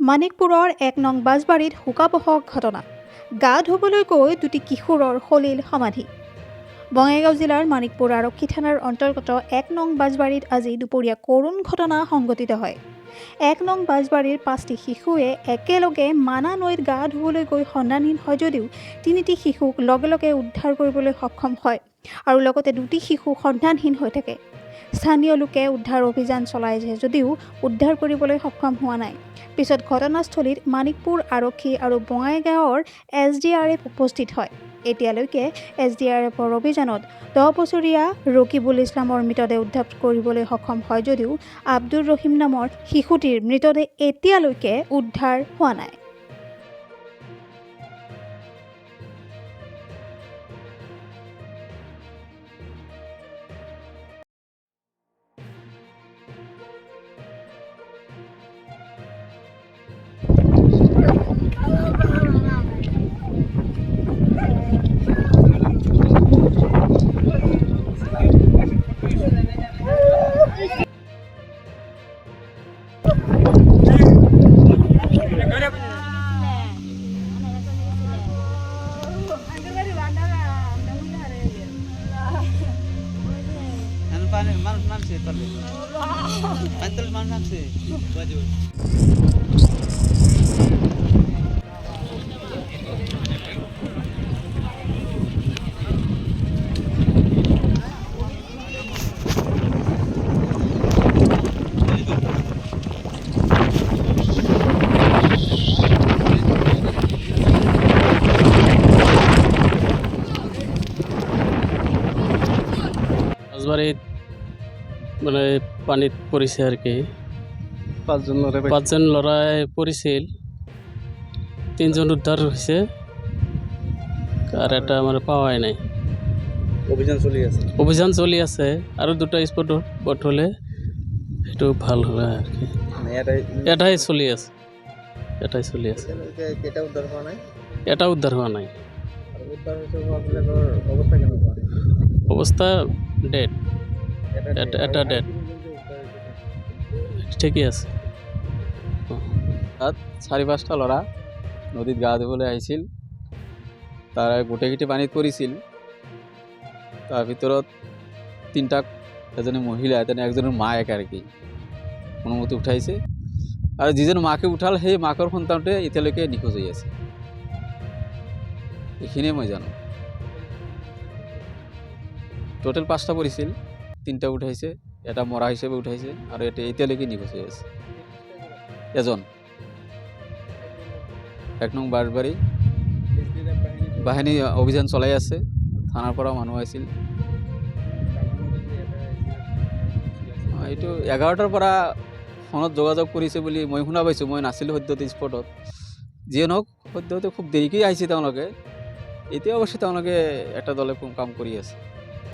মানিকপুৰৰ ১ নং বাজবাৰীত শোকাবহ ঘটনা। গা ধুবলৈ গৈ দুটি কিশোৰৰ সলিল সমাধি। বঙাইগাঁও জিলাৰ মানিকপুৰ আৰক্ষী থানাৰ অন্তৰ্গত ১ নং বাজবাৰীত আজি দুপৰীয়া কৰুণ ঘটনা সংঘটিত হয়। ১ নং বাজবাৰীৰ ৫টি শিশুৱে একেলগে মানা নৈত গা ধুবলৈ গৈ সন্ধানহীন হয় যদিও ৩টি শিশুক লগে লগে উদ্ধাৰ কৰিবলৈ সক্ষম হয় আৰু লগতে 2টি শিশু সন্ধানহীন হৈ থাকে। স্থানীয় লোকে উদ্ধাৰ অভিযান চলাইছে যদিও উদ্ধাৰ কৰিবলৈ সক্ষম হোৱা নাই। পিছত ঘটনাস্থলীত মানিকপুৰ আৰক্ষী আৰু বঙাইগাঁৱৰ SDRF উপস্থিত হয়। এতিয়ালৈকে SDRFৰ অভিযানত 10 বছৰীয়া ৰকিবুল ইছলামৰ মৃতদেহ উদ্ধাৰ কৰিবলৈ সক্ষম হয় যদিও আব্দুৰ ৰহিম নামৰ শিশুটিৰ মৃতদেহ এতিয়ালৈকে উদ্ধাৰ হোৱা নাই। মানুষ নামছে পাৰবে 45 মানুষ নামছে বাজু বাজবাৰীত মানে পানীত পৰিছে আৰু কি পাঁচজন ল'ৰাই পৰিছিল, 3জন উদ্ধাৰ হৈছে আৰু এটা মানে পাৱাই নাই। অভিযান চলি আছে আৰু 2টা স্পটত হ'লে সেইটো ভাল হয় আৰু কি। এটাই চলি আছে এটা উদ্ধাৰ হোৱা নাই। অৱস্থা ডেড, এটা ডেড, ঠিকই আছে। তাত 4-5টা ল'ৰা নদীত গা ধুবলৈ আহিছিল, তাৰ গোটেইকেইটি পানীত পৰিছিল। তাৰ ভিতৰত 3টাক এজনী মহিলা একজনেৰ মায়েক আৰ কি কোনোমতে উঠাইছে আৰু যিজন মাকে উঠাল সেই মাকৰ সন্তানটোৱে এতিয়ালৈকে নিখোজ হৈ আছে। এইখিনিয়ে মই জানো। টোটেল 5টা পৰিছিল, 3টা উঠাইছে, এটা মৰা হিচাপে উঠাইছে আৰু এটা এতিয়ালৈকে নিখোজ হৈ আছে এজন। 1 নং বাজবাৰী বাহিনী অভিযান চলাই আছে, থানাৰ পৰা মানুহ আহিছিল। এইটো 11টাৰ পৰা ফোনত যোগাযোগ কৰিছে বুলি মই শুনা পাইছোঁ। মই নাছিলোঁ সদ্যহতে স্পটত। যিয়ে নহওক সদ্যহতে খুব দেৰিকৈ আহিছে তেওঁলোকে। এতিয়া অৱশ্যে তেওঁলোকে এটা দলে কাম কৰি আছে।